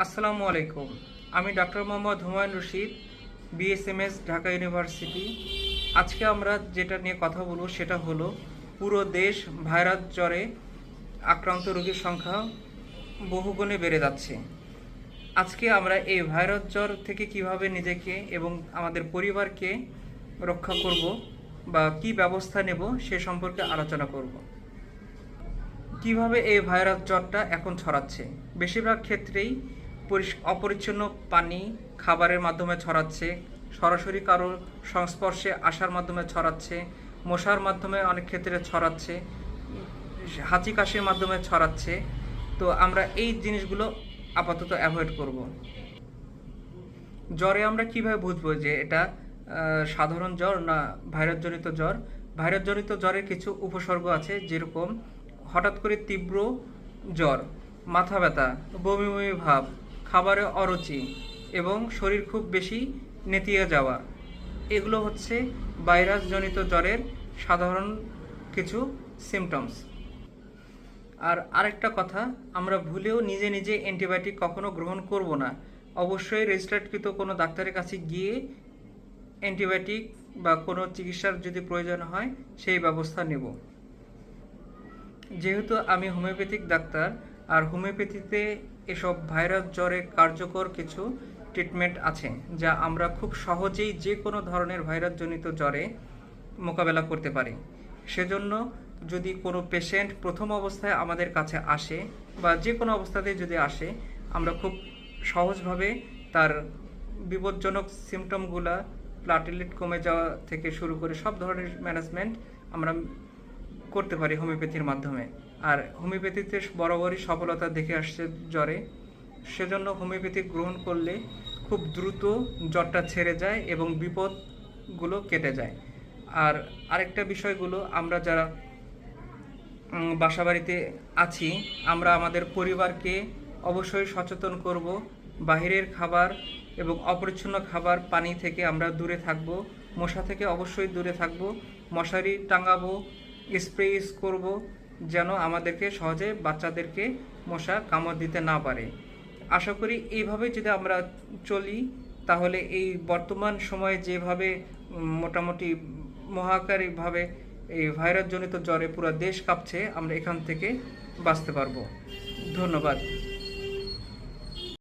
আসসালামু আলাইকুম। আমি doctor Mohammad Humayun Rashid, BSMS, Dhaka university. আজকে আমরা যেটা নিয়ে কথা বলবো সেটা হলো পুরো দেশ ভাইরাস জ্বরে আক্রান্ত রোগীর সংখ্যা বহুগুণে বেড়ে যাচ্ছে। আজকে আমরা এই ভাইরাস জ্বর থেকে কিভাবে নিজেকে এবং আমাদের পরিবারকে রক্ষা করব বা কি ব্যবস্থা নেব সে সম্পর্কে আলোচনা করব। কিভাবে এই ভাইরাস জ্বরটা এখন ছড়াচ্ছে? বেশিরভাগ ক্ষেত্রেই অপরিচ্ছন্ন পানি, খাবারের মাধ্যমে ছড়াচ্ছে, সরাসরি কারোর সংস্পর্শে আসার মাধ্যমে ছড়াচ্ছে, মশার মাধ্যমে অনেক ক্ষেত্রে ছড়াচ্ছে, হাঁচি কাশির মাধ্যমে ছড়াচ্ছে। তো আমরা এই জিনিসগুলো আপাতত অ্যাভয়েড করব। জ্বরে আমরা কিভাবে বুঝবো যে এটা সাধারণ জ্বর না ভাইরাসজনিত জ্বর? ভাইরাসজনিত জ্বরের কিছু উপসর্গ আছে, যেরকম হঠাৎ করে তীব্র জ্বর, মাথা ব্যথা, বমি বমি ভাব, খাবারে অরুচি এবং শরীর খুব বেশি নেতিয়ে যাওয়া। এগুলো হচ্ছে ভাইরাসজনিত জ্বরের সাধারণ কিছু সিমটমস। আর আরেকটা কথা, আমরা ভুলেও নিজে নিজে অ্যান্টিবায়োটিক কখনো গ্রহণ করব না। অবশ্যই রেজিস্টার্ডকৃত কোনো ডাক্তারের কাছে গিয়ে অ্যান্টিবায়োটিক বা কোনো চিকিৎসার যদি প্রয়োজন হয় সেই ব্যবস্থা নেব। যেহেতু আমি হোমিওপ্যাথিক ডাক্তার, আর হোমিওপ্যাথিতে এসব ভাইরাস জ্বরে কার্যকর কিছু ট্রিটমেন্ট আছে যা আমরা খুব সহজেই যে কোনো ধরনের ভাইরাসজনিত জ্বরে মোকাবেলা করতে পারি। সেজন্য যদি কোনো পেশেন্ট প্রথম অবস্থায় আমাদের কাছে আসে বা যে কোনো অবস্থাতে যদি আসে, আমরা খুব সহজভাবে তার বিপজ্জনক সিমটমগুলা, প্লাটেলেট কমে যাওয়া থেকে শুরু করে সব ধরনের ম্যানেজমেন্ট আমরা করতে পারি হোমিওপ্যাথির মাধ্যমে। আর হোমিওপ্যাথিতে বরাবরই সফলতা দেখে আসছে জ্বরে, সেজন্য হোমিওপ্যাথি গ্রহণ করলে খুব দ্রুত জ্বরটা ছেড়ে যায় এবং বিপদগুলো কেটে যায়। আর আরেকটা বিষয়গুলো, আমরা যারা বাসাবাড়িতে আছি, আমরা আমাদের পরিবারকে অবশ্যই সচেতন করব। বাহিরের খাবার এবং অপরিচ্ছন্ন খাবার, পানি থেকে আমরা দূরে থাকব, মশা থেকে অবশ্যই দূরে থাকব, মশারি টাঙাবো, স্প্রে ইউজ করব যেন আমাদেরকে সহজে বাচ্চাদেরকে মশা কামড় দিতে না পারে। আশা করি এইভাবে যদি আমরা চলি তাহলে এই বর্তমান সময়ে যেভাবে মোটামুটি মহাকারীভাবে এই ভাইরাসজনিত জ্বরে পুরো দেশ কাঁপছে, আমরা এখান থেকে বাঁচতে পারবো। ধন্যবাদ।